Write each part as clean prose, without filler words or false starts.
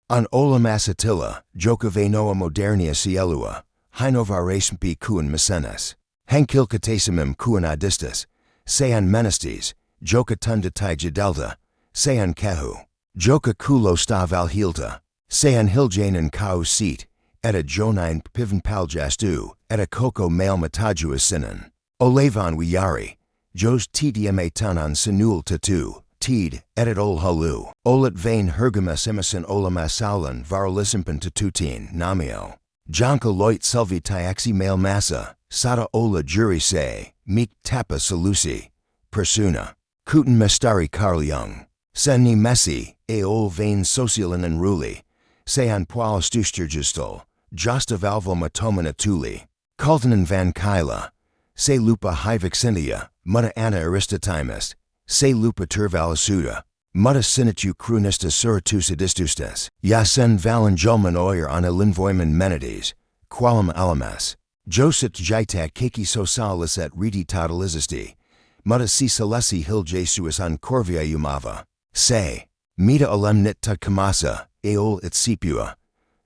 An olamasatilla, joka venoa modernia cielua, hinovaresmpi kuin mecenas. Henkilkatasimum kuin idistus, sean menestes, joka tundatai jadelta, sean kehu. Joka kulo sta valhilta, sean hiljainen kau seat, eta jonain pivn paljastu, eta koko mail matajuas sinan. Olevan wiyari, jos tdma tanan sinul tatu, tid, etat ol halu. Olat vain hergamas emerson olamasaulan varalisimpan tatutin, namio. Jonka loit selvi tiaxi mail massa, sada ola jury se, meek tapa salusi, persuna. Kuten mestari Carl Jung. Sen ni messi, ol vain socialen en ruli, sean poal stusturgistal, josta valvo matomana tuli. Kaltanen van Kyla. Se lupa hivexindia, mutta anna aristotimus, se lupa tervalasuda, mutta sinitu crunista suratusa distustas, ja sen valen julman oyer ana linvoiman menides, qualam alamas. Josit jita keki sosalis et riti totalizisti, mutta si salesi hil jesuis an corvia umava. Se, mita alemnit ta kamasa, eol et sipua,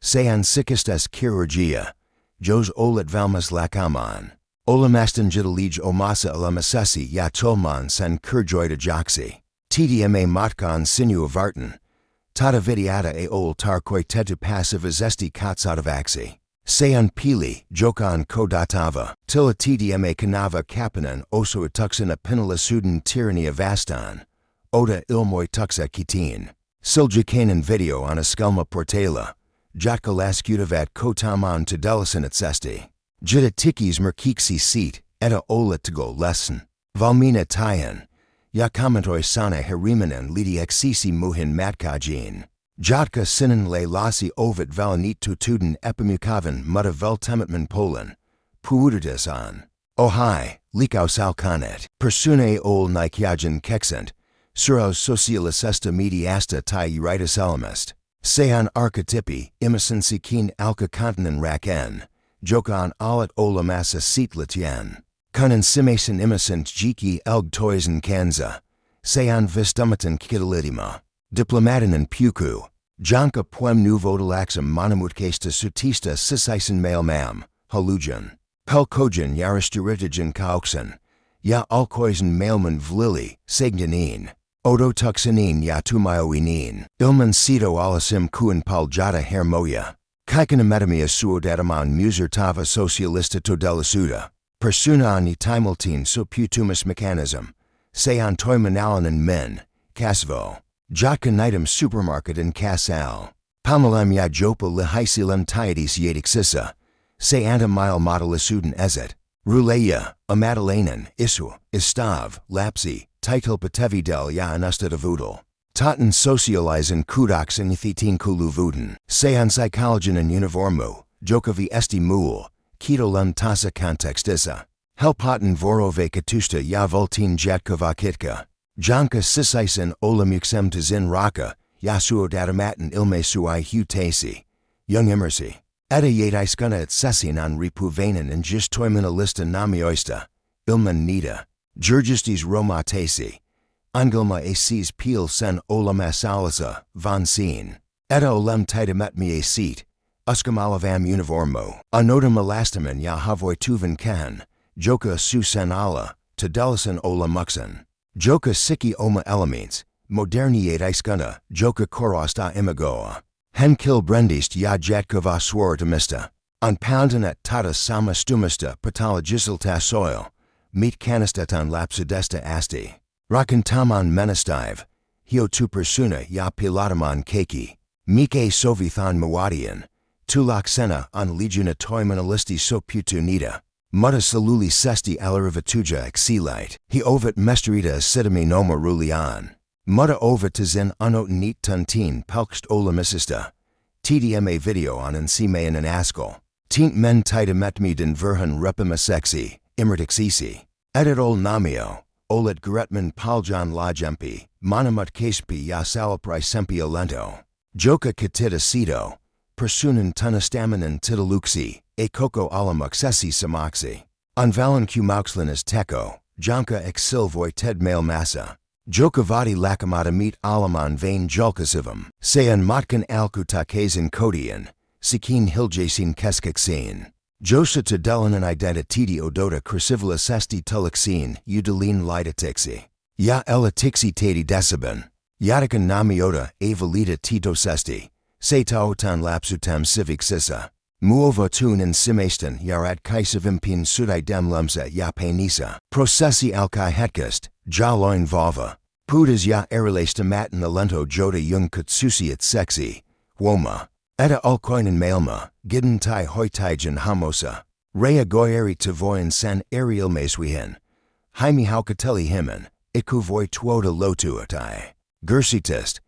se an sikistas chirurgia, jos olet valmas lakaman. Olamastan jidalij omasa alamasesi ya tolman san kurjoida joksi. Tdma matkan sinu avartan. Tata vidiata ol tarkoi tetu passiva zesti katsatavaxi. Sean pili, jokan kodatava. Tila tdma kanava kapanan oso ituxina pinala sudan tyrannia vastan. Oda ilmoi tuxa kitin. Siljakanan video on a skelma portela. Jatka laskutavat kotaman tedelisan etsesti. Jita tikis merkiksi seat, eta oletgo lesson. Valmina tayan. Ya komentoi sana herimanen lidi exisi muhin matkajin. Jotka sinan le lasi ovet valanit tutuden epimukavan mutta veltemitman polan. Puuditas an. Ohai, likaus alkanet. Persune ol nikyajan keksent. Suraus socialisesta mediasta tai uritis elemist. Sean archetypi, imison sikin alka continen raken. Jokan alat olamasa seatlatien. Kunan simason imison jiki elg toisen kanza. Sean vistumatan kitalitima. Diplomatanen puku. Jonka poem nu vodalaxam monomutkesta sutista sisisen mail mam, halujan. Pelkojan yaristuritijan kauksan. Ya alkoisen mailman vlili, segnanin. Odo tuxinin ya tumayoinin. Ilman sito alasim kuin paljata hermoya. Kaikanametamia suodataman musertava socialista todelasuda. Persuna ani timultin so putumus mechanism. Sean toimanalanan men, casvo. Jotka nitum supermarket in casal. Pamalem ya jopa lihaisilam tiedis yadixissa. Se antamile modelisudan ezet. Ruleya, amadalanan, isu, istav, lapsi, title patevidel ya anustadavudal. Totten socializen kudoxen thitin kuluvuden. Sean psychologian uniformu, jokavi esti mul, kitolum tasa contextisa. Helpoten vorove katusta ya voltin jatkovakitka. Jonka sisisen olamuxem tazin raka, yasuodadamatin ilme sui hutasi. Young immersi. Eta yadaiskuna et sesin an ripuvanen and jistoimana lista naamiosta. Ilman nita. Jurgistis Roma tasi. Angilma aces peel sen olamasalasa, van seen. Eta olem titamet me a seat. Uskamalavam uniformo. Anodam elastaman ya havoi tuvan kan. Joka su sen ala, tadelisan ola muxen. Joka siki oma elements, moderniate iskuna, joka korosta imagoa. Henkil brendist ya jatkova swartamista. An poundanet tata sama stumista patologisalta soil. Meet canistatan lapsidesta asti. Rakantaman menestive. Hio tu persuna ya pilataman keki. Mike sovithan mawadian. Tulaksena an legiona toimanalisti so putunita. Mutta saluli sesti alarivatuja exilite. He ovet mesterita acidami noma rulian. Mutta ovet tazin unot neat tuntin pelkst olamisista. TDMA video on ensimayan and askal. Tint men titametmi den verhan repimasexi, immertixisi. Edit ol namio. Olet gretman paljan lajempi, monamut kespi ya salapri sempi alento. Joka katita sito. Persunan tunastamanan titaluxi, e coco alamuxesi samaxi. Unvalan kumauxlinas teco, jonka exil voi ted mail massa. Joka vadi lakamata meet alaman vain julkasivam. Sayan matkan alku takazin kodian. Sikin hiljasin keskuksin. Josa to delanan identiteti odota crucivila sesti tulaksin udalin lidatixi. Ya ela tixi tati desiban. Yatakan naamiosta avalita tito sesti. Se taotan lapsutam civic sisa. Muova tun in simastan yarat kaisavimpin sudidem lumsa ya penisa. Processi alkai hetkast, jaloin vava. Pudas ya erilasta matin alento jota jung kutsusiat sexy. Woma. Eta alkoinen mailma, gidden tai hoitigen hamosa. Rea goyeri tavoyen san ariel meswihen. Jaime haukateli himen, iku voi tuota lotuatai. Gersitist.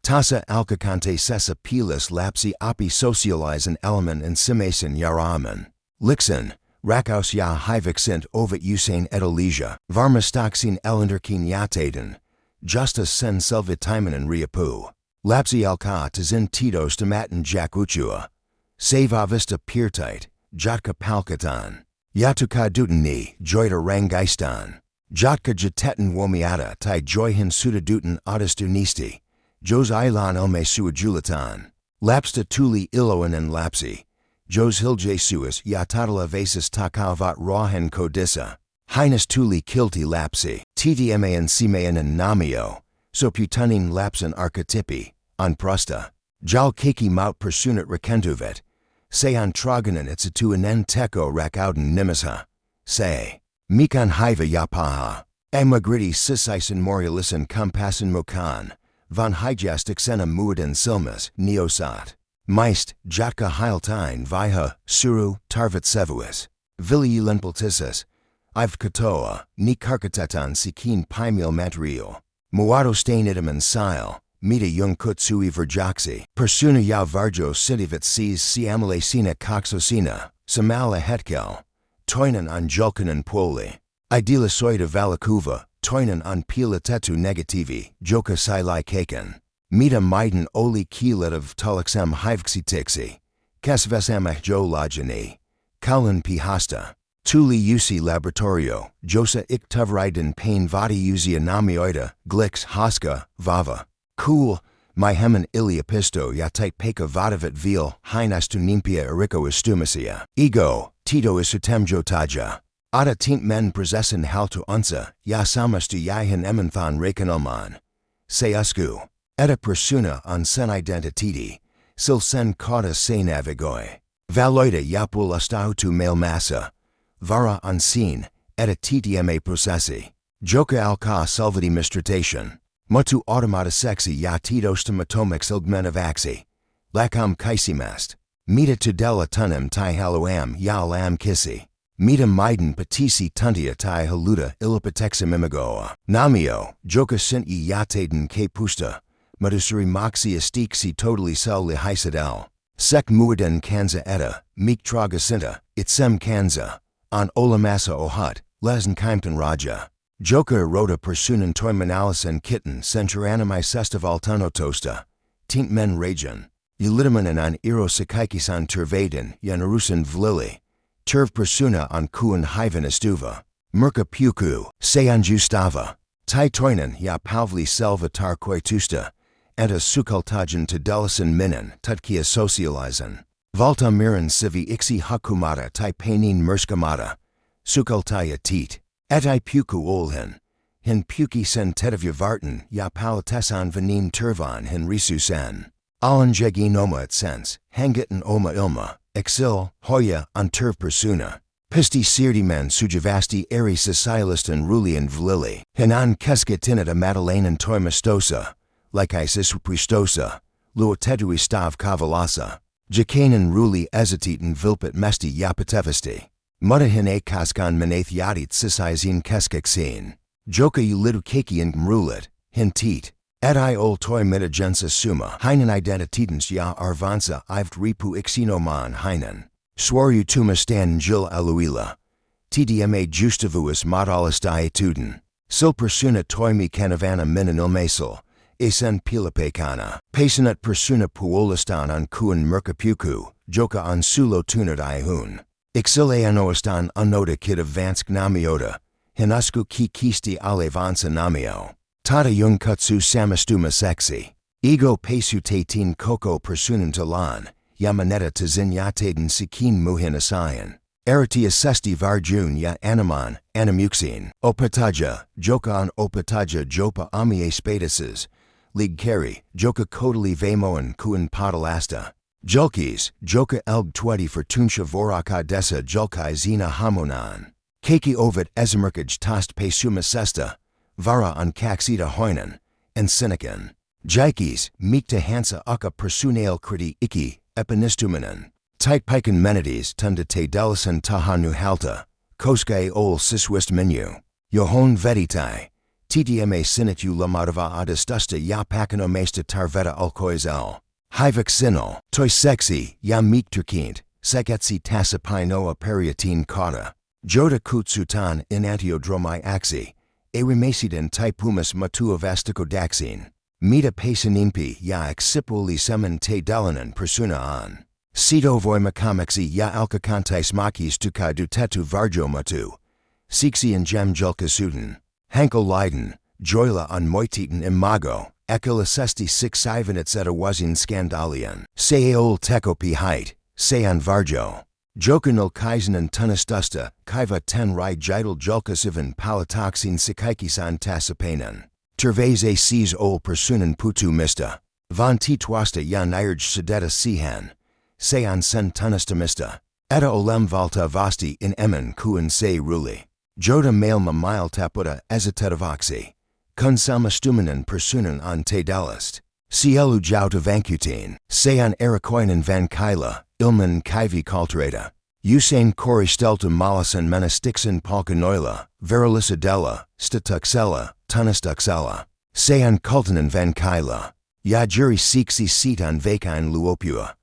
Tasa alkakante sesa pilas lapsi api socializen element in simasen yaramen. Lixen, rakaus ya hivixent ovet usain etalesia, varmastaxin elenderkin yataden. Justus sen selvitimanen riapu. Lapsi alka tazin titos tomatin jakuchua. Save vista pirtite, jatka palkatan. Yatuka duteni, joita rangaistan. Jatka jatetan womiata tai joyhin sudaduten audastunisti. Jos ilan elme suajulatan. Lapsta tuli iloan en lapsi. Jos hilje suis yatatala vasis takavat rahen kodissa. Hines tuli kilti lapsi. Ttman simayan en namio. So putanin lapsan archetypi. On prosta. Jal keki maut persunat rekentuvet. Sean troganen itsatu en teko rakauden nimisha. Say. Mikan hiva yapaha. Emagriti sisisen morialisan compassen mokan. Van hijastixena muiden silmas, neosat. Meist, jatka heiltine viha, suru, tarvat sevuis. Viliulenpultissus. Ivt katoa, ni karkatetan sikin pimil matrio. Muado stain idaman sil. Mita jung kutsui verjaxi. Persuna ya varjo sitivit sees siamalesina coxosina. Samala hetkel. Toinen an julkanen poli. Idealisoida valakuva. Toinen an pila tetu negativi, joka silai kaken. Mita maiden oli kilet of tulaxam hivxitixi. Kesvesamah jolajani. Kaulan pihasta. Tuli usi laboratorio, josa iktavraiden pain vadi usia namioida, glix haska, vava. Cool, my hemen iliapisto yatait peka vadavat vil, hinastu nimpia eriko istumasia. Ego, tito isutem jotaja. Ada tint men presessen halto unsa, ya samastu yahin emanthan rekanalman. Seusku. Eta persuna on sen identiteti, sil sen cauda se navigoi. Valoida yapul astautu mail massa. Vara unseen, eta ttma processi. Joka alka salvati mistratation. Mutu automata sexi ya titos tomatomex ilgmen of axi. Lakam kaisimast. Mita tudela tunem tai haluam ya lam kissi. Mita maiden patisi tuntia tai haluta ilipatexim imagoa. Namio, joka sinti yataden ke pusta. Madusuri moxi estixi totally sel lihisadel. Sek muiden kanza eta, meek tragasinta, itsem kanza. On olamasa ohut, lesn kaimtan raja. Joka erota persunan toimanalis and kitten centuranamai sestival tosta. Tint men rajan. Ulitimanan on iro sakaikisan turvaden yanarusan vlili. Turv persuna on kuan hivan estuva. Merka puku, sean justava. Tai toinan ya pavli selva tar koitusta. Enta sukultajan to delisan minan tutkia socializan. Valta miran sivi ixi hakumata tai painin merskamata. Sukultaya tit. Etai puku olhin. Hin puki sen tedavya vartan ya palatesan vanin turvan hin risu sen. Alanjegin oma et sens, hangitan oma ilma, exil, hoya, anturv persuna. Pisti sirdiman sujavasti eri socialistan rulian vlili. Hinan keskatinata madalanan toimastosa. Lykisis pristosa. Luotetui stav kavalasa. Jakanan ruli ezatitan vilpit mesti yapatevasti. Mudahin a kaskan menath yadit sisizin keskaksin. Joka ulidu kakian mrulit, hintit. Eti ol toi metagensa summa. Hinan identititans ya arvansa ivt ripu ixinoman hinan. Swaru tuma stan jil aluila. Tdma justavuus modalis dietuden. Sil persuna toimi canavana minan ilmasel. Esen pilapekana. Pasanat persuna puolistan on kuan merkapuku. Joka on sulo tunat ihun. Ixile anoistan unnota kid of vansk namiota. Hinasku ki kisti ale vansa namio. Tata yung kutsu samastuma sexy. Ego pesu tatin koko persunan talan, yamaneta tazin yataden sikin muhin asayan. Arati asesti varjun ya animan, animuxin. Opataja, joka on opataja jopa amie spadases. Lig keri, joka kodali vamoan kuin padalasta. Julkis, joka elg 20 for tunsha voraka desa julkai zina hamonan. Keki ovid ezimerkaj tost pesuma sesta, vara on kaksita hoinan, and sinikan. Jikes, mikta hansa uka personael kriti iki, epinistumanan. Type piken menides tunda te delisan tahanu halta, koskae ol siswist menu. Johon veditai. TTMA sinitu lamadava adastusta ya pakano mesta tarveta alkoizel. Hivik sinol, toi sexy, ya mikturkint, seketsi tasapinoa periatin kata. Joda kutsutan in antiodromai axi, erimasidan typumus matuavasticodaxin. Mita pasinimpi ya exipoli semen te dalanan persuna an. Sito voimakamexi ya alkakantais makis tuka dutetu varjo matu. Siksi and jem julka sudan. Hankel Leiden, Joila on Moititan imago, ekilasesti six ivanits et awazin scandalian. Seol tekopi height, sean varjo. Jokanul kaisenan tunastusta, kaiva ten rai jidal julkasivan palatoxin sikaikisan tasapanan. Terveze sees ol persunan putu mista. Von titwasta ya nirj sedeta sihan. Sean sen tunastamista. Eta olem valta vasti in emen kuin se ruli. Joda mailma mile taputa ezitetavoxi. Kun samastumanan persunan on te dalist. Cielu jouta vancutin. Sean erakoinan van kyla, ilman kaivi kalterata. Usain kori stelta malasan menastixan palkanoila, verilisadella, statuxella, tunastuxella. Sean kultanan van kyla. Ya juri siksi sitan vakain luopua.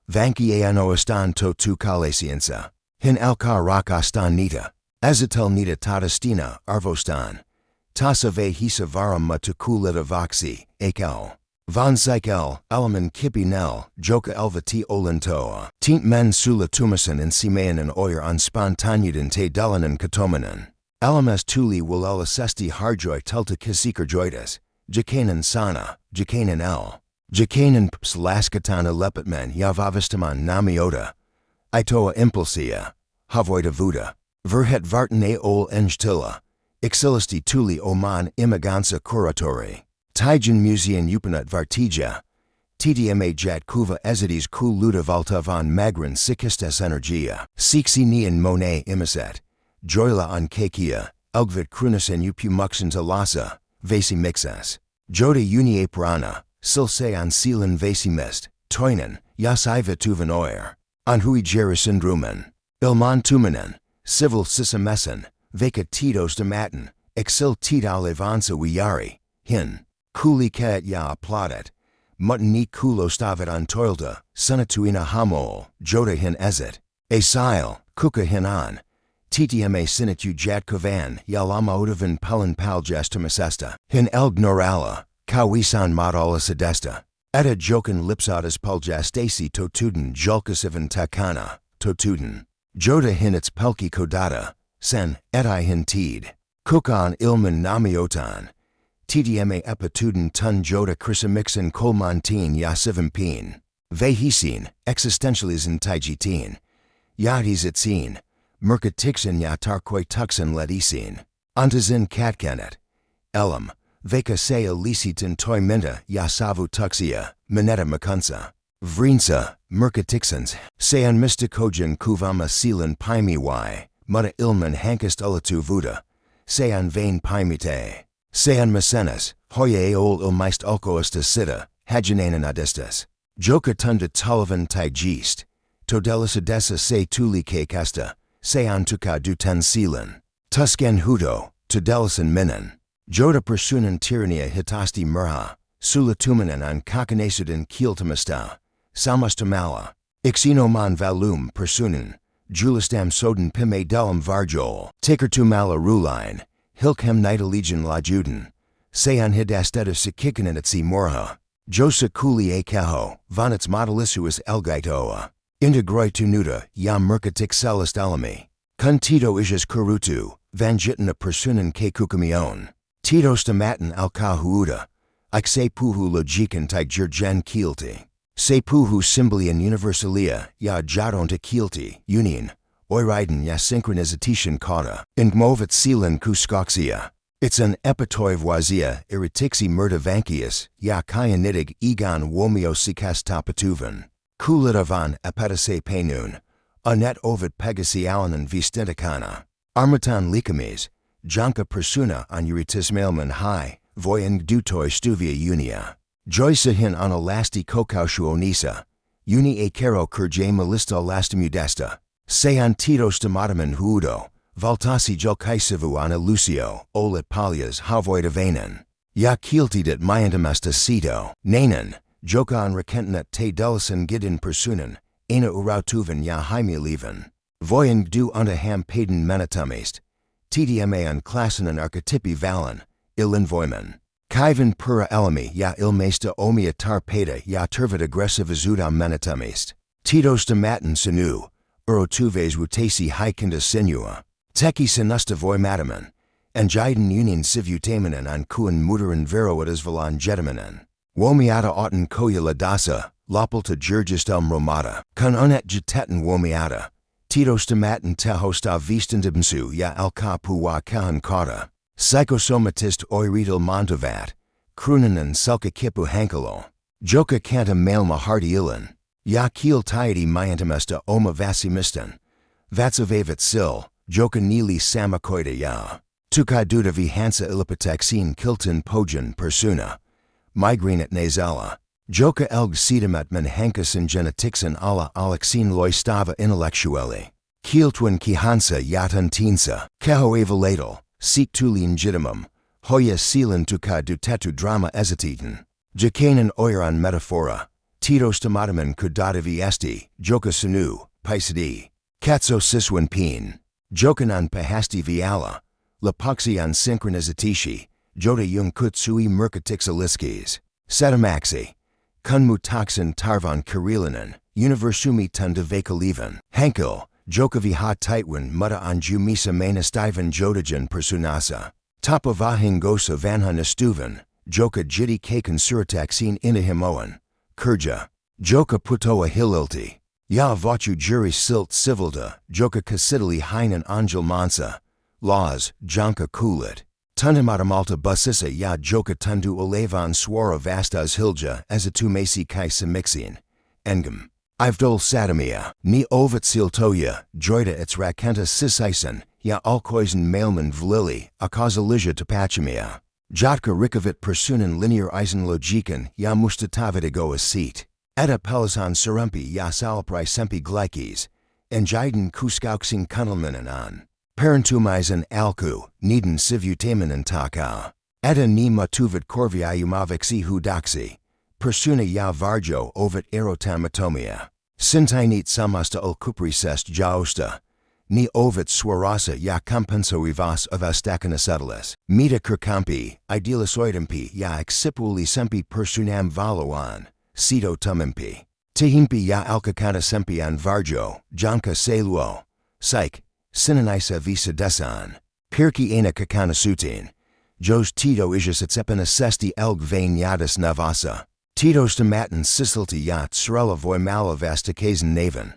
Vanki anoastan to tu kalesiensa. Hin alka rakastan nita. Azatel nita tatastina, arvostan. Tasa ve hisa varam matukulita voxi, akel. Von Zykel, Elemen Kipinel, Joka Elvati Olentoa. Tint men sula tumasan and simayan and oyer on spontanedan te delanan katomanan. Elemes tuli will elasesti harjoy telta kisikar joitas. Jakanan sana, Jakanan el. Jakanan ps laskatana lepatmen yavavistaman naamiosta. Itoa impulsia. Havoida vuda. Verhet vartan a ol enjtila. Ixilisti tuli oman imagansa kuratori. Tijan musean upanat vartija. TDMA jat kuva ezidis kul luda valta von magran sikistes energia. Siksi nian monet imiset. Joila on kekia, elgvit krunasen upumuxan talasa, vasi mixas. Joda unie prana, silse on sealan vasi mist, toinen, yasiva tuvan oyer. On hui jerasindruman. Ilman tumanen, civil sisamesen, vaka titos dematen, exil tita levansa wiyari, hin. Kuli kat ya applaudit. Mutton ni kulo stavat on toilta, sunatuina hamol, joda hin ezit. Asile, kuka hin on. TTMA sinitu jat kovan, ya lama odavan pelan paljastamasesta. Hin elg norala, kawisan modala sedesta. Eta jokan lipsadas paljastasi totuden julkasivan takana, totuden. Joda hin its pelki kodata, sen, etai hin teed. Kukan ilman namiotan. TDMA epituden tun joda krisamixin kolmantin yasivampin. Vehisin, existentialism taijitin. Yadizitsin, merkatixin yatarkoi tuxin ledisin. Antazin katkanet. Elam, veka sea lisitin toiminta yasavu tuxia, mineta makunsa. Vrinsa, merkatixins, sean mystikojan kuvama silan paimi y, muta ilman hankist ulatu vuda. Sean vain paimite. Sean Macenas, hoye ol ilmeist alkoista sita, haginanan adistas. Joka tunda tulavan taigist. Todelis adesa se tuli ke kasta, sean tuka duten silan. Tusken hudo, todelisan minan. Joda persunan tyrannia hitasti murha, sulatumanan an kakanasudan kieltamasta. Samastamala. Ixinoman valum persunan. Julistam soden pime delam varjol. Takertumala ruline. Hilkhem nidalegion lajuden. Sean hidasteta sikikaninatsi morha. Josa kuli a keho, vanits modalisuus elgaitoa. Integroi tunuta, yam merkatik celest elami. Kuntito ijas kurutu, vanjitana persunan ke kukamion. Titosta matin alka huuda, ik se puhu logiken tig jurgen kielti. Se puhu symbolian universalia, ja jadonta kielti, union, oiriden ja synchronization kata, ingmovet seelen kuskoxia. It's an epitoivoisia iritixi murdavankius, ja kyanitig egon womiosikas tapatuvan. Kulitavan apetase penun, anet ovid pegasialanen vistintakana. Armatan likames, janka persuna an uritismailman high, voying dutoi stuvia unia. Joysa hin ana lasti kokaushu onisa, uni e caro kurje malista lastimudesta. Sean titos demataman huudo, valtasi julkaisivu ana lucio, olet palias havoidavanen. Ja kieltidit mayantamasta sito, nanan, joka an rekentnet te dullisen gidin persunan, ena urautuvan ya haimilivan. Voying du unta ham paden menatamist, tdma an klassenan archetypi valen, ilinvoiman. Kaivan pura elemi ya ilmesta omia tarpeda ya turvat aggressivizuda menatamist. Titos de matin sinu, urotuves wutesi haikinda sinua. Teki sinusta voimataman, and jiden union sivutamanan an kuan mudaran veroidas valan jetamanan. Womiata auton koya ladasa, lopalta jurgistum romata, kun unet jitetan womiata. Titos de matin tehosta vistandibnsu ya alka puwa kahan kata. Psychosomatist oirital montavat, krunanan selka kipu hankalo. Joka kanta mailma hardiilan, ya kiel tiety mayantamesta oma vasimistan. Vatsovavat sil, joka nili samakoida ya. Tukai duda vihansa ilipataxin kilton pojan persuna. Migrainat nasala. Joka elg sidamatman hankasan genetixan ala alexin loistava intellectuelli. Kieltwin kihansa yatan tinsa. Kehoeva ladle. Seek tulin jitamum, hoya sealan tuka dutetu drama ezatitan. Jakanan oiran metaphora, titos tomataman kudatavi esti, joka sunu, paisadi. Katso siswan peen. Jokanan pahasti viala, lapaxian synchronizatishi, jota yung kutsui merkatixaliskis. Setamaxi. Kunmu toxin tarvan karilanan, universumi tunda vakalivan. Hankel. Jokavi ha tightwin mutta an jumisa manistivan jodajan personasa. Tapavahin gosa vanha nastuvan, joka jiti kakan surataxin inahimoan. Kurja. Joka putoa hililti. Ya vochu juris silt civilda, joka kasidali hinan anjal mansa. Laws, janka kulit. Tuntamatamalta busisa ya joka tundu olevan swara vastas hilja azatumasi kai samixin. Engam. Ivdol satamia, ni ovet siltoya, joida its rakenta sisisen, ya alkoisen mailman vlili, akazalija tapachimia. Jotka rikavit persunan linear eisen logiken, ya mustatavitigo a seat. Eta pelisan surumpi ya salapri sempi glikes, enjiden kuskauxing kundelmanen an. Parentumisen alku, niden sivutamanen taka. Eta ni matuvit korvia umavixi hudaxi. Persuna ya varjo ovet erotamatomia. Sintainit samasta ulkuprisest jaosta. Ni ovet swarasa ya compenso ivas avastakanasedalis. Meta kirkampi, idealisoidampi ya exipuli sempi persunam valoan. Sito tumimpi. Tihimpi ya alkakana sempi an varjo, janka seluo. Psych, sinanisa visa desan. Pirki ena kakana sutin. Jos tito ijas etsepana sesti elg vain yadis navasa. Titos de matin sisilti yat srela voimala vastakazen naven.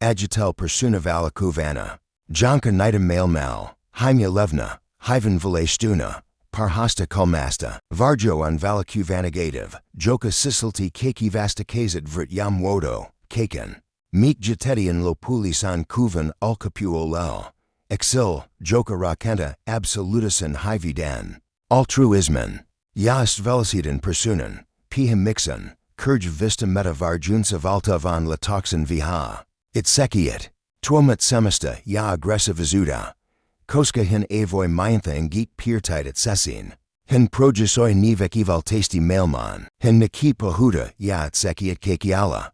Agitel persuna vala kuvana. Janka nitam mailmal, hymia levna, hyvan valestuna, parhasta kalmasta. Varjo on valakuvanigative, joka sisilti keki vastakazet vert yam wodo, kaken. Meek jetetian lopulisan kuvan ulkapuolel. Exil, joka rakenta, absolutisan hyvidan. Altruismen. Yast velociden persunan. Pihim mixan, kurj vista meta varjunsa valta van latoxin viha. Itsekiet. Tuomat semesta ya aggressivizuda. Koska hin avoi myantha ngit pirtite itsesin. Hin projisoy nivek evaltasti mailman. Hin niki pahuda ya itsekiet kekiala.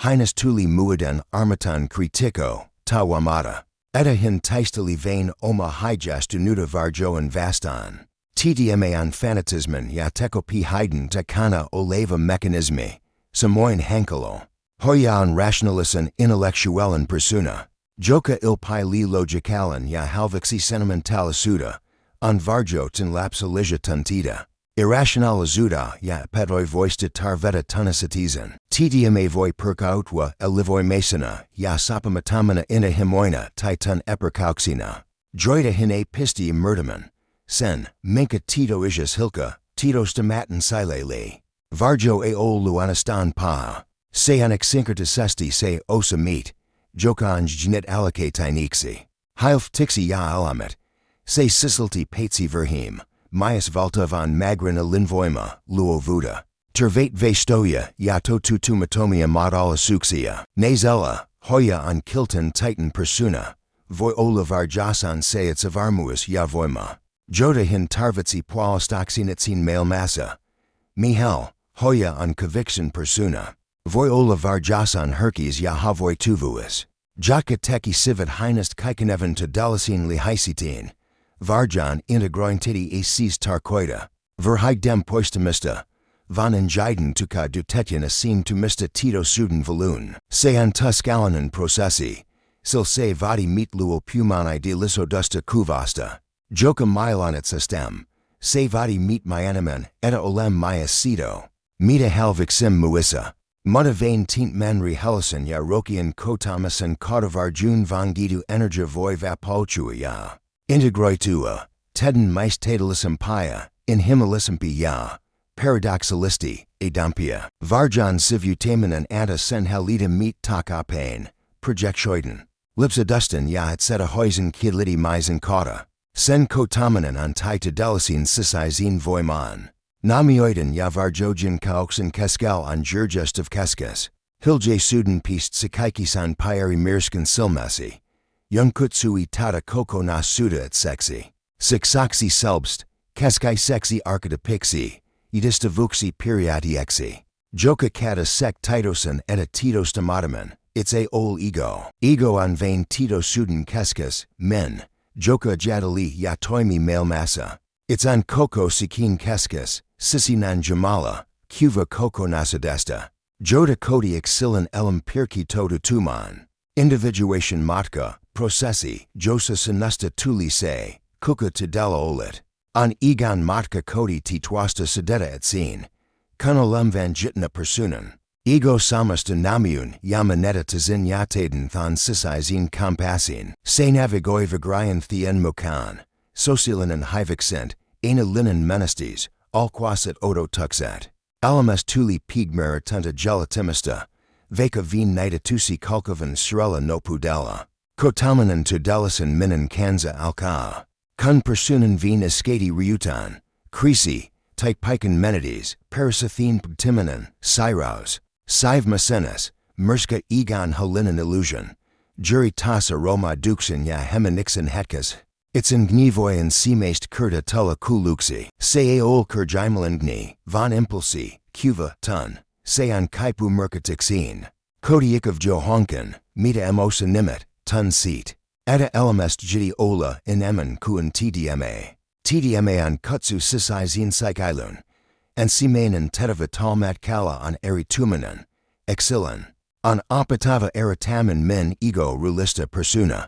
Hinus tuli muadan armatan kritiko, tawamata. Eta hin taistali vain oma hijastu nuda varjoan vastan. TDMA an fanatismen ya teko p heiden takana oleva mechanismi, samoin hankalo. Hoya an rationalisan intellectualen persuna. Joka il pi li logikalan ya halvixi sentimentalisuda, an varjoten lapsa tuntita. Irrational azuda ya pedoi voista tarveta tunasatizen. Tdma voi percautwa elivoi masona ya sapamatamana ina himoina titan epercauxina. Droida hine pisti murdaman. Sen, minka tito ijas hilka, tito stomatan silele. Varjo ol luanastan pa. Seanik sinkerta sesti se osa meet. Jokanj jnit alake tinixi. Hilf tixi ya alamet. Se sisilti patsi verhim. Myas valta van magrina linvoima, luo vuda. Tervate vestoya, ya totu matomia modala suxia. Nazella, hoya on kilton titan persuna. Voi olivar jasan seits of armuus ya voima. Joda hin tarvitsi poalostoxinitsin mail massa. Mihel, hoya on conviction persuna. Voi olivar jasan herkes ya havoi tuvuis. Jaka teki civit heinest kikenevan to dalasin lihaisitin. Varjan integrointidi acis tarkoida. Verhig dem poistamista. Van enjiden tuka dutetjen asim to mista tito suden volun. Sean tuskalanen processi. Sil se vadi meet luo pumani de lisodusta kuvasta. Joka myelonit system. Se vadi meet myanimen, eta olem myas cito. Meta halvixim muissa. Mutta vain tint manri hellisen ya rokian kotamasan kodavar jun vangidu energia voi vapolchua ya. Integroitua, teden maistatelism pia, in himmalism ya. Paradoxalisti, edampia. Varjan sivutamanan anta sen halita meet takapain, projectioiden. Lipsadustin ya et seta hoisen kidliti misen kota. Sen kotamanan an taita delisin sisizin voiman. Naamioiden ya varjojin kaoxen keskel an jurgest of keskes. Hilje suden pist sikaikisan pieri mirskan silmasi. Yungkutsui tata koko na suda et sexy. Sixoxy selbst, keskai sexy architepixi, edista vuxi periatiexi. Joka kata sek titosen eta tito stomataman, it's a ol ego. Ego an vain tito suden keskes, men, joka jadali ya toimi mail massa. It's an koko sikin keskes, sisinan jamala, kuva koko nasadesta. Joda kodi exilan elam pirki totu tuman. Individuation matka, processi, josa sinusta tuli se, kuka tidela olit. An egan matka kodi titwasta sedeta et sin. Kunalem van jitna persunan. Ego samasta namiun yamaneta tazin yataden than sisizin compasin. Se navigoi vigrian thien mukan. Socialinan hivexent, ena linen menestes, alquasit odo tuxat. Alames tuli pigmera tunta gelatimista. Veka veen nita tusi kalkovan surella no pudella. Kotamanan to delisan minan kanza alka. Kun persunan veen escati riutan. Crisi, type piken menides, parasathin ptimanan, syraus. Sive macenas, merska egon halinan illusion. Jury tasa roma duxin ya hemanixin hetkas. It's in gnivoy and seamaist kurta tulla kuluxi. Se ol kurjimalangni, von impulsi, kuva, tun. Se an kaipu merkatixin. Kodiik of johonkan, meta emosa nimit, tun seat. Eta elemest jidi ola in emen kuan tdma. Tdma an kutsu sisizin psychilun. And simanan tetava talmat kala on eritumanan. Exilan. On apatava eritaman men ego rulista persuna.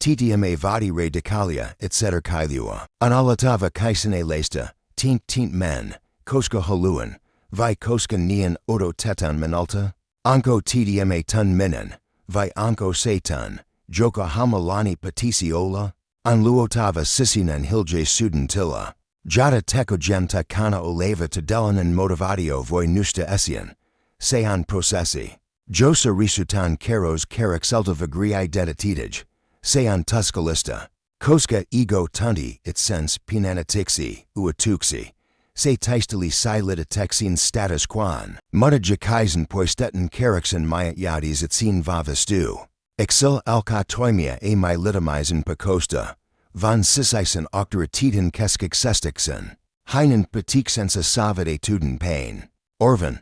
Tdma vadi re decalia etc. kailua. An alatava kaisane lesta, tint men, koska haluan. Vi koska nian odo tetan minalta. Anko tdma tun minan. Vi anko setan. Joka hamalani patisi ola. An luotava sisinan hilje suden tilla. Jada teko genta kana oleva to delanan motivatio voi nusta esian. Sean processi. Josa risutan keros kerexelta vigrii dedatitij. Sean tuscalista. Koska ego tunti it sense pinanatixi, uatuxi. Se taistali silita texin status quan. Mutta jakaisen poistetan kerexen maya yadis it sin vavestu. Exil alka toimia a my litamisen pacosta. Van sisisen octoratitan keskik sestiksen. Heinen petiksensa savade tuden pain. Orvan.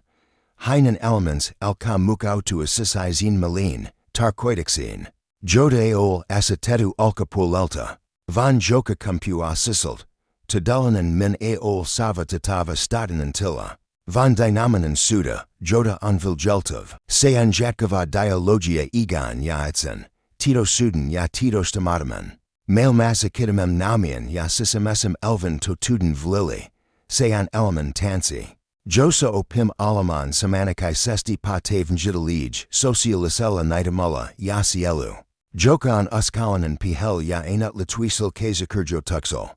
Heinen elements alka mukautu sisizin malin, tarkoidixin. Joda eol acetetu alkapulelta. Van joka compua siselt. Tadalanan min eol sava tatava statanantilla. Van dynamanan suda, joda anviljeltov. Se anjatkava dialogia egon yaitsen. Tito suden ya tito stomataman. Mail masakidamem namian ya sisamesem elven totuden vlili, sayan elemen tansi. Josa opim alaman samanikai sesti patavn jidalij, socialisella nitamula, yasielu. Joka on uskalanan pihel ya ainut litwisil kazakurjo tuxel.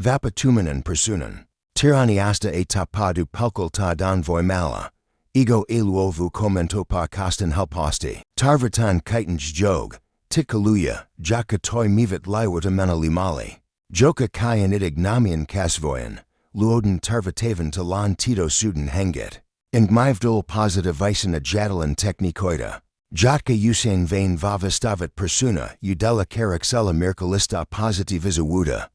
Vapatumanan pursunan. Tirani asta e tapadu pelkal ta don voimala. Ego eluovu komentopa kostan helposti. Tarvatan kitanj jog. Tikaluya, jaka toi mivit liwata menalimali. Joka kayan idig namian kasvoyan. Luoden tarvatavan talan tito suden hengit. Ingmivdol positivisen a jadalan technicoida. Jotka usain vain vavastavat persuna udela karaxella mirkalista positivizawuda.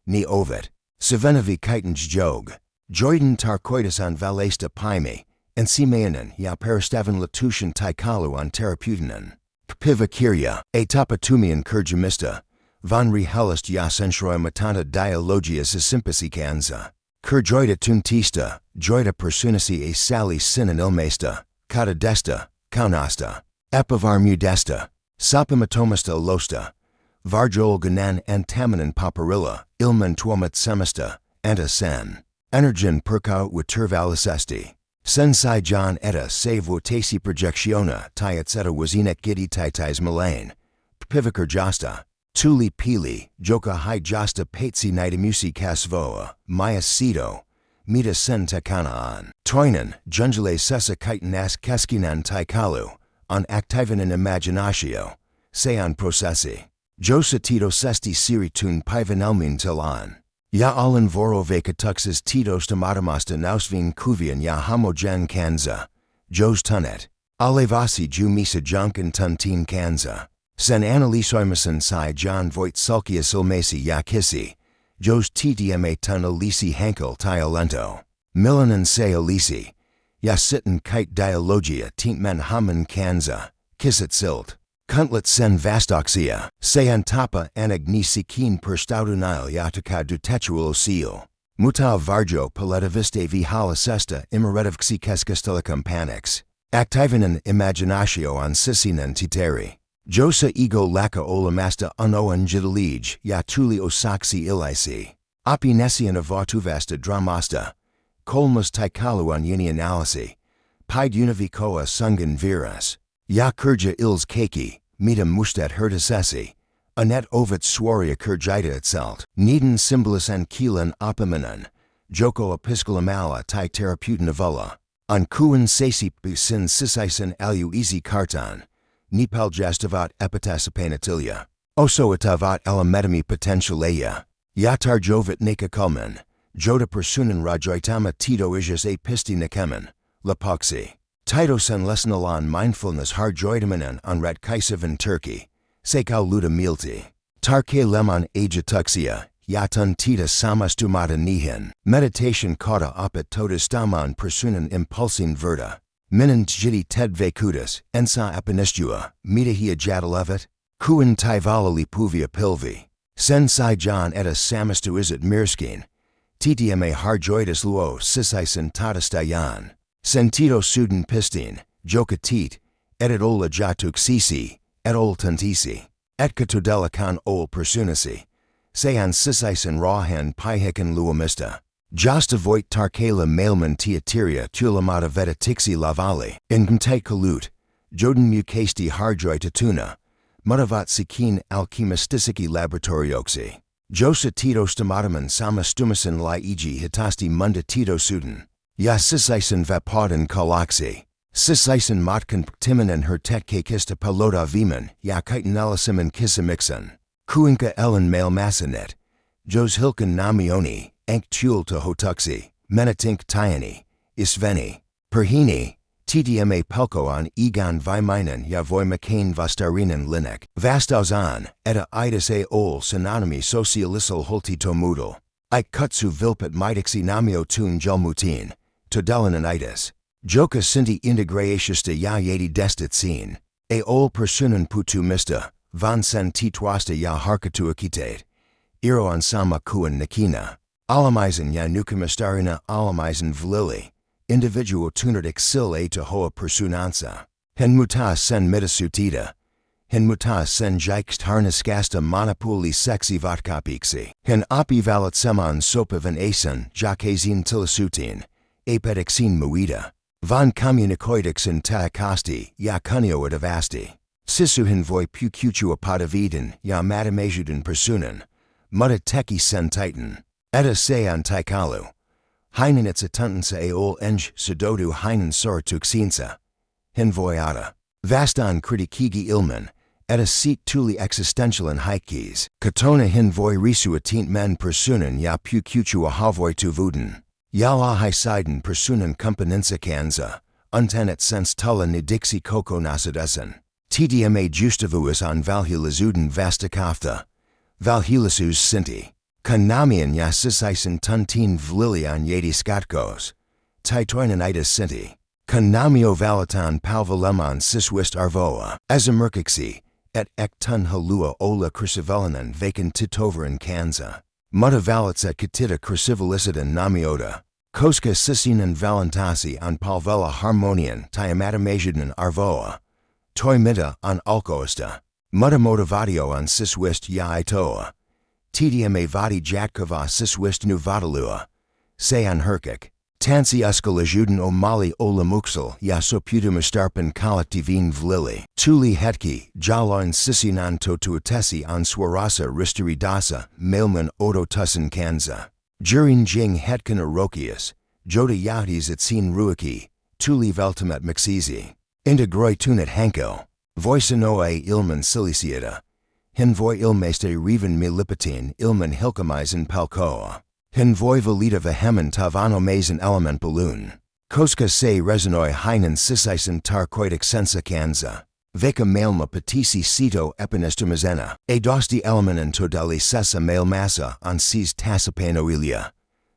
Ni ovid. Savenavi kitanj jog. Joiden tarkoidas an valesta paime. En simayanan ya peristavan latushan taikalu on teraputinan. Kpiva kirya, a tapatumian kurjamista. Van rehelist ya senshroy matanta dialogia sisympasi kanza. Kurjoida tuntista, joida personasi a sali sinan ilmesta, kata desta, kaunasta. Epavar mudesta, sapamatomasta losta. Varjol ganan antamanan paparilla, ilman tuomat semesta, anta sen. Energen perka witurvalisesti. Sensai John etta save wotasi projectiona tiatseta wazinet gidi titais malane. Pivikar jasta. Tuli pili, joka hi jasta patsi nitamusi kasvoa, maya sito. Mita sen takanaan. Toinan, junjale sesa kitan as keskinan taikalu. On activanan imaginatio. Sean processi. Josa tito sesti siritun pivanelmin tilaan. Ya alin voroveka tuxes titos tomatomasta nausvin kuvian ya homogen kanza. Jos tunet. Alevasi ju misa junkin tuntin kanza. Sen analisoimasan si John voit sulkia silmasi ya kisi. Jos ttma tun alisi hankel tiolento. Milanan se alisi. Ya sitten kite dialogia tintmen hamen kanza. Kisit silt. Kuntlet sen vastoxia, sean tapa anagnisikin perstaudunil yataka dutetual seal. Muta varjo paletaviste vihala sesta imeretivxi keskestelicum panix. Activanan imaginatio on sisinan titeri. Josa ego laka olamasta unoan jidalij ya tuli osaxi ilisi. Opinesian avatuvasta dramasta. Kolmas taikaluan yini analisi. Pide univicoa sungan viras. Ya kurja ils keki, mita mustat hertasesi. Anet ovet swaria kurjita itselt. Neden symbolis an kilan opiminan. Joko episcolamala tai teraputin avula. An kuan sasip sin sisisen alu easy kartan. Nipal jastavat epitasapanatilia. Oso itavat elemetami potentialeia. Yatar jovet neka kulman. Joda persunan rajoitama tito ijas a pisti nakemen. Lapoxi. Titosan lesnalan mindfulness harjoidamanan on ratkaisavan Turkey. Sekau luda milti. Tarke lemon ajatuxia. Yatun tita samastumata nihin. Meditation kata opet todastaman persunan impulsin verta. Minan jiti ted vekudas, ensa epinistua, mitahia jadalevet. Kuan tivalali puvia pilvi. Sen si John etta samastu isit mirskin. Ttma harjoidas luo sisisen tatastayan. Sentido suden pistin, joka tit, edit ola jatuk sisi, et ol tantisi. Et katodela kan ol persunasi. Sean sisisen rahan pihekan luamista. Josta voit tarkala mailman tiatiria tulamata veta tixi lavali. Ingmte kalut, joden mukasti harjoi tatuna. Mutavat sikin alchemistisiki laboratorioxi. Josa tito stomataman sama stumasan li eg hitasti munda tito suden. Ya sisisen vapodan kalaxi. Sisisen matkan ptimanan hertetke kista pelota viman ya kitenelisiman kisamixan. Kuinka ellen mail masanet. Jos hilkan namioni, enk tulta hotuxi, menatink tyani, isveni. Perhini, ttma pelko on egan viminan ya voi makain vastarinan linek. Vastauzan, eta itis a ol synonymy socialisal holtito moodle. Ik kutsu vilpet mitixi namio tun gelmutin. Todelananitis. Joka sinti integratiusta ya yadi destit sin. A ol persunan putu mista, van sen titwasta ya harkatuakitate. Iro on sama kuan nakina. Alamizan ya nukamastarina alamizan vlili. Individuo tunert exil a to hoa persunansa. Hen muta sen mitasutita. Hin muta sen jikst harnaskasta monopoli sexy vodkapiksi. Hin api valet seman sopavan asen jakazin tilasutin. Apedixin muida. Von communicoidixin ta costi, ya cunio adavasti. Sisuhin voi pucutua padaviden, ya matamajuden personen. Mutta teki sen titan. Eta se antikalu. Heinen it's a tuntensa ol eng sudodu heinen sortuksinsa. Hin voyata. Vastan kritikigi ilman. Eta seat tuli existentialan hikes. Katona hin voi risu atint men personen ya pucutua havoi tu vuden. Yala hisiden personen componensa kanza. Untenet sens tulla ni dixi coco nasadesen. TDMA justavuus on valhulazuden vastakafta. Valhulasus sinti. Kanamian ya sisisen tuntin vlilian yedi skatkos. Titoinanitis sinti. Kanamio valitan palvalemon siswist arvoa. Azamerkixi. Et ek tun halua ola crucivelanan vacant titoveran kanza. Mutta valets et katita crucivelicidan namiota. Koska sisinan valentasi on palvela harmonian tiamatamajadan arvoa. Toi mita on alkoista. Mutta motivatio on siswist ya itoa. TDMA vadi jatkava siswist nu vadalua. Sayan herkik. Tansi uskalajuden o mali ola muksel ya soputumustarpan kolektivin vlili. Tuli hetki, jaloin sisinan totuatesi on swarasa risteridasa, mailman odotusan kanza. Jurin jing hetkan arokius, joda yahdis at sin ruiki, tuli veltimet maxizi. Integroi tunet hanko. Voicenoe ilman siliciata. Hin voi ilmeste riven milipatin ilman hilkamisen palkoa. Hin voi valida vehemen tavano mazen element balloon. Koska se resonoi heinen sisisen tarkoitic sensa kanza. Veka mailma patisi cito epinestomazena. E dosti elementen todali sesa mail massa on sis tasapanoilia.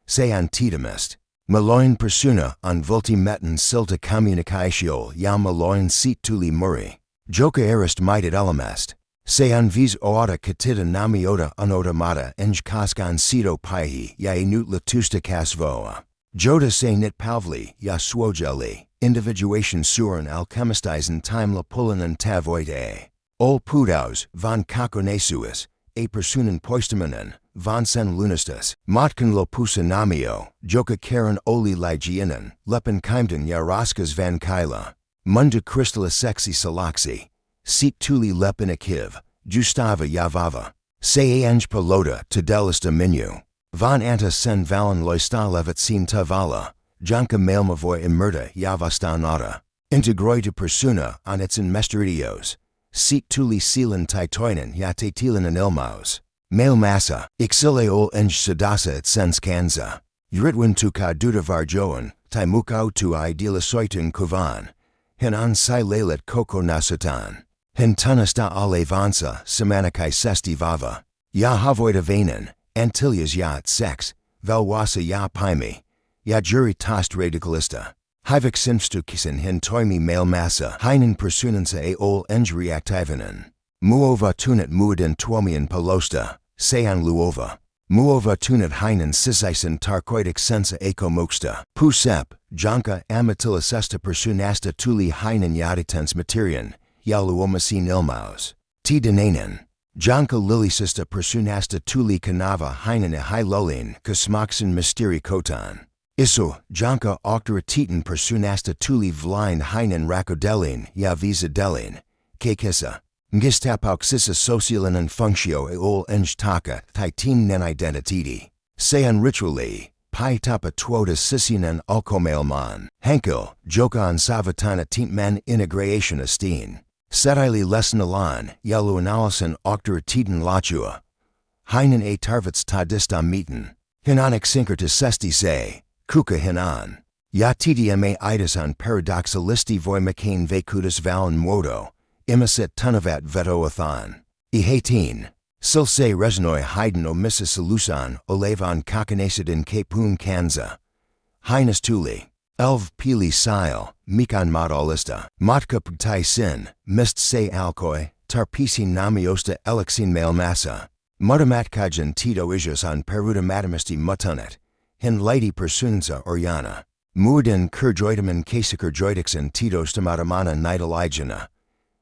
Se antitomist. Maloin persuna on vulti metten silta communicatio ya maloin sit tuli muri. Joka erist mitet elemest. Se an vis oata katita namiota unotamata eng kaskan cito pihi ya enut latusta kasvoa. Joda se nit pavli ya swojeli. Individuation suren alchemistisen time la pulanen tavoite. Ol pudaus von kakonesuis. A personen poistamanen. Von sen lunastus. Motkan lo pusanamio. Joka karen oli ligianen. Lepen kaimden ya raskas van kaila. Munda crystalla sexy salaxi. Seat tuli lepinakiv, justava yavava. Se eng pelota tedelista minu. Von anta sen valen loistalevet sin tavala. Janka mailmavoy emerta yavastanata. Integroita persuna on its mesteridios. Seat tuli silan titoinen yate tilan ilmaus. Mail massa, ixile ol eng sedasa et sens kanza. Yuritwin tu ka dudavar joan, taimukau tu ideala soitun kuvan. Hinan si lelet koko nasatan. Hin tunasta alevansa, semanikai sesti vava. Ya havoida vanen, antilias ya at sex, velwasa ya paimi. Ya juri tost radicalista. Hivik sinfstukisen hin toimi mail massa, heinen personensa e ol eng reactivanen. Muova tunat muiden tuomian palosta, sean luova. Muova tunat heinen sisisen tarkoitic sensa eko moksta. Pusep, janka amatila sesta personasta tuli heinen yaditens materian, yaluomasin ilmaus. T denanen. Janka lilisista personasta tuli kanava heinen e hilolin kusmaksin mysteri kotan. Isu, janka octara titan personasta tuli vline heinen rakodelin ya visadelin. Kekisa. Ngistapauxisa socialanen functio e ol eng taka titin nen identiteti. Sean rituali, pi tapa tuota sisinen alcomailman. Henkel, joka on savatana tintman integration estin. Setili lesnalan, yalu analysen octara titan lachua. Heinen e tarvits tadista meten. Hinonic sinkerta sesti se, kuka hinan. Ya tdma itis on paradoxalisti voi mccain vacutus valen modo. Imisit tunavat vetoathan. Ihatin. Silse resnoi heiden omissa solusan olevan kakanesidin kapun kanza. Heinus tuli. Elv pili sil, mikan modalista. Matka ptai sin, mist se alkoi, tarpisin naamiosta elixin mail massa. Mutamatkajan tito ijus on peruda matamisti mutanet. Hin lady persunza oriana. Muiden kurjoitaman kasikur joitixin tito stamatamana nidal igena.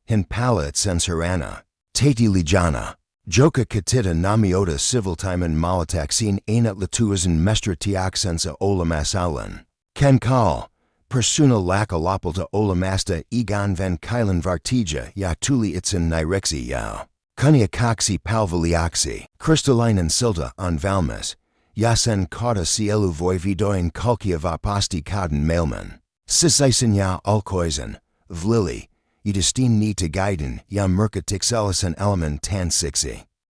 hin pala et sensurana. Tati lijana. Joka katita naamiosta civiltimen malataxin ainat latuasan mestra tiaksensa olamasalan. Ken kal. Persuna lakalapalta olamasta egan ven kailan vartija ya tuli itsen nirexi yao. Kunia kaksi palvaliaksi. Kristallinen silta on valmas. Yasen kata cielu voividoin kulkia vapasti kaden mailman. Sisaisen ya alkoisen. Vlili. Idestin ni te guiden ya merka tixelisen element tan sixi.